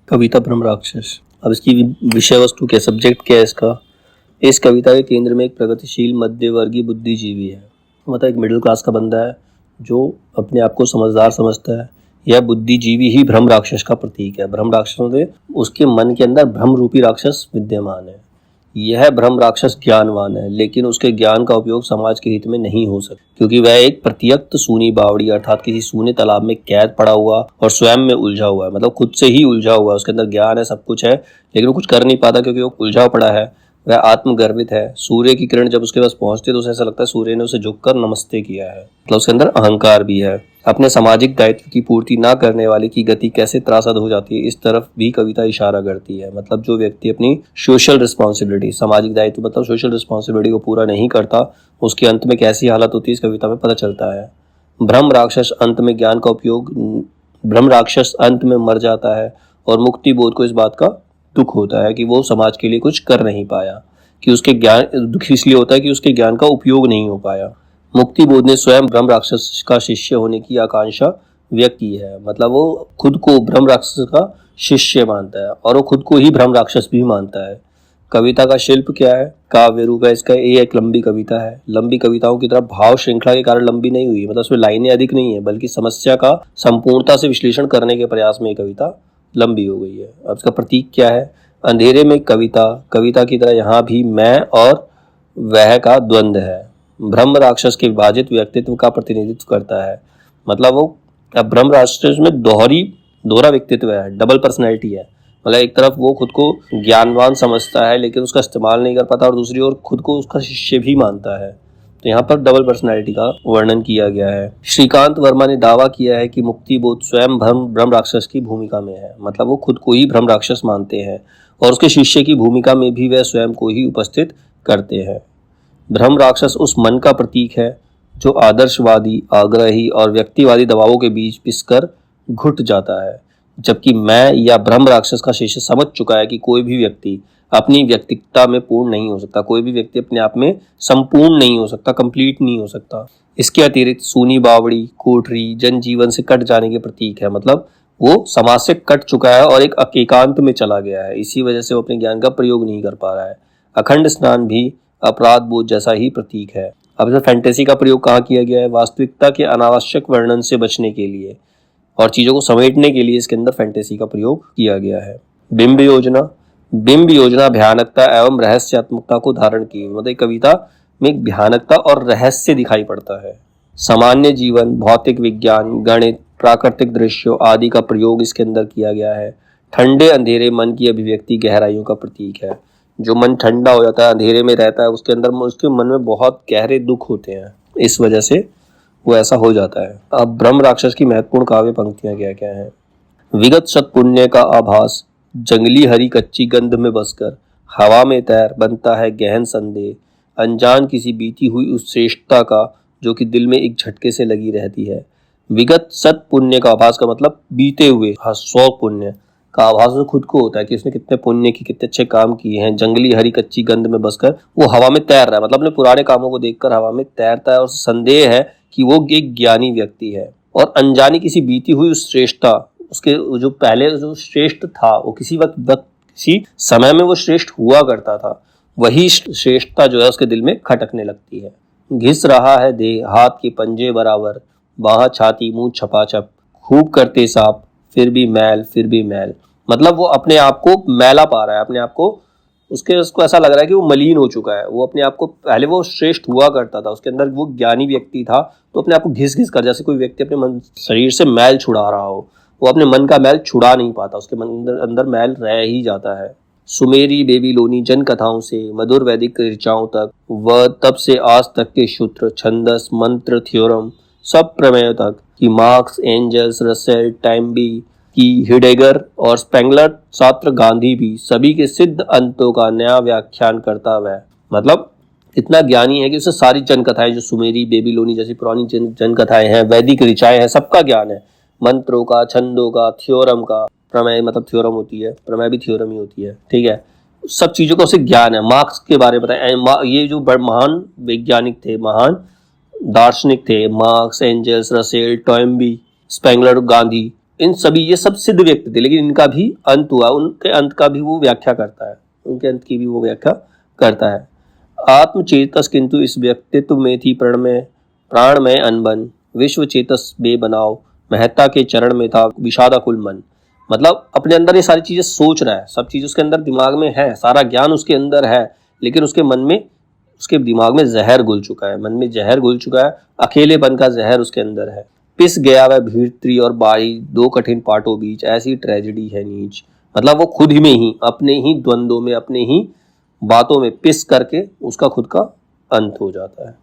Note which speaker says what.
Speaker 1: कविता ब्रह्म राक्षस। अब इसकी विषय वस्तु क्या, सब्जेक्ट क्या है इसका। इस कविता के केंद्र में एक प्रगतिशील मध्य वर्गीय बुद्धिजीवी है, मतलब एक मिडिल क्लास का बंदा है जो अपने आप को समझदार समझता है। यह बुद्धिजीवी ही ब्रह्म राक्षस का प्रतीक है। ब्रह्म राक्षसों से उसके मन के अंदर ब्रह्म रूपी राक्षस विद्यमान है। यह ब्रह्म राक्षस ज्ञानवान है, लेकिन उसके ज्ञान का उपयोग समाज के हित में नहीं हो सकता, क्योंकि वह एक प्रत्यक्त सूनी बावड़ी अर्थात किसी सूने तालाब में कैद पड़ा हुआ और स्वयं में उलझा हुआ है। मतलब खुद से ही उलझा हुआ है, उसके अंदर ज्ञान है, सब कुछ है, लेकिन वो कुछ कर नहीं पाता क्योंकि वो उलझा पड़ा है। वह आत्मगर्वित है। सूर्य की किरण जब उसके पास पहुंचती है तो उसे ऐसा लगता है सूर्य ने उसे झुककर नमस्ते किया है। मतलब उसके अंदर अहंकार भी है। अपने सामाजिक दायित्व की पूर्ति ना करने वाले की गति कैसे त्रासद हो जाती है, इस तरफ भी कविता इशारा करती है। मतलब जो व्यक्ति अपनी सोशल रिस्पॉन्सिबिलिटी, सामाजिक दायित्व मतलब सोशल रिस्पॉन्सिबिलिटी को पूरा नहीं करता, उसके अंत में कैसी हालत होती है इस कविता में पता चलता है। ब्रह्म राक्षस अंत में ज्ञान का उपयोग, ब्रह्म राक्षस अंत में मर जाता है और मुक्ति बोध को इस बात का दुख होता है कि वो समाज के लिए कुछ कर नहीं पाया, कि उसके ज्ञान, दुख इसलिए होता है कि उसके ज्ञान का उपयोग नहीं हो पाया। मुक्ति बोध ने स्वयं ब्रह्म राक्षस का शिष्य होने की आकांक्षा व्यक्त की है। मतलब वो खुद को ब्रह्म राक्षस का शिष्य मानता है और वो खुद को ही ब्रह्म राक्षस भी मानता है। कविता का शिल्प क्या है, काव्य रूप है इसका। ये एक लंबी कविता है। लंबी कविताओं की तरह भाव श्रृंखला के कारण लंबी नहीं हुई, मतलब उसमें लाइनें अधिक नहीं है, बल्कि समस्या का संपूर्णता से विश्लेषण करने के प्रयास में ये कविता लंबी हो गई है। अब इसका प्रतीक क्या है, अंधेरे में कविता, कविता की तरह यहाँ भी मैं और वह का द्वंद्व है। ब्रह्म राक्षस के विभाजित व्यक्तित्व का प्रतिनिधित्व करता है। मतलब वो ब्रह्म राक्षस में दोहरा व्यक्तित्व है, डबल पर्सनैलिटी है। मतलब एक तरफ वो खुद को ज्ञानवान समझता है लेकिन उसका इस्तेमाल नहीं कर पाता, और दूसरी ओर खुद को उसका शिष्य भी मानता है। तो यहाँ पर डबल पर्सनैलिटी का वर्णन किया गया है। श्रीकांत वर्मा ने दावा किया है कि मुक्ति बोध स्वयं ब्रह्म राक्षस की भूमिका में है। मतलब वो खुद को ही ब्रह्म राक्षस मानते हैं और उसके शिष्य की भूमिका में भी वह स्वयं को ही उपस्थित करते हैं। ब्रह्म राक्षस उस मन का प्रतीक है जो आदर्शवादी, आग्रही और व्यक्तिवादी दबावों के बीच पिसकर घुट जाता है, जबकि मैं या ब्रह्म राक्षस का शिष्य समझ चुका है कि कोई भी व्यक्ति अपनी व्यक्तिगतता में पूर्ण नहीं हो सकता, कोई भी व्यक्ति अपने आप में संपूर्ण नहीं हो सकता, कंप्लीट नहीं हो सकता। इसके अतिरिक्त सूनी बावड़ी, कोठरी जनजीवन से कट जाने के प्रतीक है। मतलब वो समाज से कट चुका है और एक एकांत में चला गया है, इसी वजह से वो अपने ज्ञान का प्रयोग नहीं कर पा रहा है। अखंड स्नान भी अपराध बोध जैसा ही प्रतीक है। अब इसमें फैंटेसी का प्रयोग कहाँ किया गया है, वास्तविकता के अनावश्यक वर्णन से बचने के लिए और चीजों को समेटने के लिए इसके अंदर फैंटेसी का प्रयोग किया गया है। बिंब योजना भयानकता एवं रहस्यात्मकता को धारण की, मतलब कविता में एक भयानकता और रहस्य दिखाई पड़ता है। सामान्य जीवन, भौतिक विज्ञान, गणित, प्राकृतिक दृश्यों आदि का प्रयोग इसके अंदर किया गया है। ठंडे अंधेरे मन की अभिव्यक्ति गहराइयों का प्रतीक है। जो मन ठंडा हो जाता है, अंधेरे में रहता है, उसके अंदर उसके मन में बहुत गहरे दुख होते हैं, इस वजह से वो ऐसा हो जाता है। अब ब्रह्म राक्षस की महत्वपूर्ण काव्य पंक्तियां क्या क्या हैं। विगत शत पुण्य का आभास, जंगली हरी कच्ची गंध में बसकर हवा में तैर बनता है गहन संदेह, अनजान किसी बीती हुई उस श्रेष्ठता का जो कि दिल में एक झटके से लगी रहती है। विगत शत पुण्य का आभास का मतलब बीते हुए 100 पुण्य का आभास तो खुद को होता है कि उसने कितने पुण्य की, कितने अच्छे काम किए हैं। जंगली हरी कच्ची गंध में बसकर वो हवा में तैर रहा है, मतलब अपने पुराने कामों को देखकर हवा में तैरता है और संदेह है कि वो एक ज्ञानी व्यक्ति है। और अनजानी किसी बीती हुई उस श्रेष्ठता, उसके जो पहले जो श्रेष्ठ था वो किसी वक्त किसी समय में वो श्रेष्ठ हुआ करता था, वही श्रेष्ठता जो है उसके दिल में खटकने लगती है। घिस रहा है देह हाथ के पंजे बराबर, बाह छाती मुंह छपाछप, खूब करते साफ फिर भी मैल। मतलब वो अपने आप को मैला पा रहा है, अपने आप को उसको ऐसा लग रहा है कि वो मलिन हो चुका है। वो अपने आप को, पहले वो श्रेष्ठ हुआ करता था, उसके अंदर वो ज्ञानी व्यक्ति था, तो अपने आप को घिस कर, जैसे कोई व्यक्ति अपने मन शरीर से मैल छुड़ा रहा हो, वो अपने मन का मैल छुड़ा नहीं पाता, उसके मन अंदर मैल रह ही जाता है। सुमेरी बेबीलोनी जन कथाओं से मधुर वैदिक ऋचाओं तक, व तब से आज तक के सूत्र, छंदस, मंत्र, थ्योरम, सब प्रमेय तक कि मार्क्स, एंजल्स, रसेल, टैम्बी की, हिडेगर और स्पेंगलर, छात्र गांधी भी सभी के सिद्ध अंतों का नया व्याख्यान करता वह, मतलब इतना ज्ञानी है कि उसे सारी जन कथाएं, जो सुमेरी बेबीलोनी जैसी पुरानी जन कथाएं हैं, वैदिक ऋचाएं हैं, सबका ज्ञान है। मंत्रों का, छंदों का, थ्योरम का, प्रमेय मतलब थ्योरम होती है, प्रमेय भी थ्योरम ही होती है, ठीक है। सब चीजों का उसे ज्ञान है। मार्क्स के बारे में बताएं, ये जो महान वैज्ञानिक थे, महान दार्शनिक थे, Marx, Engels, Russell, Toynbee, Spengler, Gandhi, इन सभी, ये सब सिद्ध व्यक्ति थे, लेकिन इनका भी अंत हुआ, उनके अंत का भी वो व्याख्या करता है, उनके अंत की भी वो व्याख्या करता है। आत्मचेतस किंतु इस व्यक्तित्व में थी प्राण में अनबन, विश्व चेतस बे बनाओ, महत्ता के चरण में था विषादाकुल मन। मतलब अपने अंदर ये सारी चीजें सोच रहा है, सब चीज उसके अंदर दिमाग में है, सारा ज्ञान उसके अंदर है, लेकिन उसके मन में, उसके दिमाग में जहर घुल चुका है, मन में जहर घुल चुका है, अकेलेपन का जहर उसके अंदर है। पिस गया वह भीतरी और बाई, दो कठिन पाटों बीच, ऐसी ट्रेजेडी है नीच। मतलब वो खुद ही में ही, अपने ही द्वंद्वों में, अपने ही बातों में पिस करके उसका खुद का अंत हो जाता है।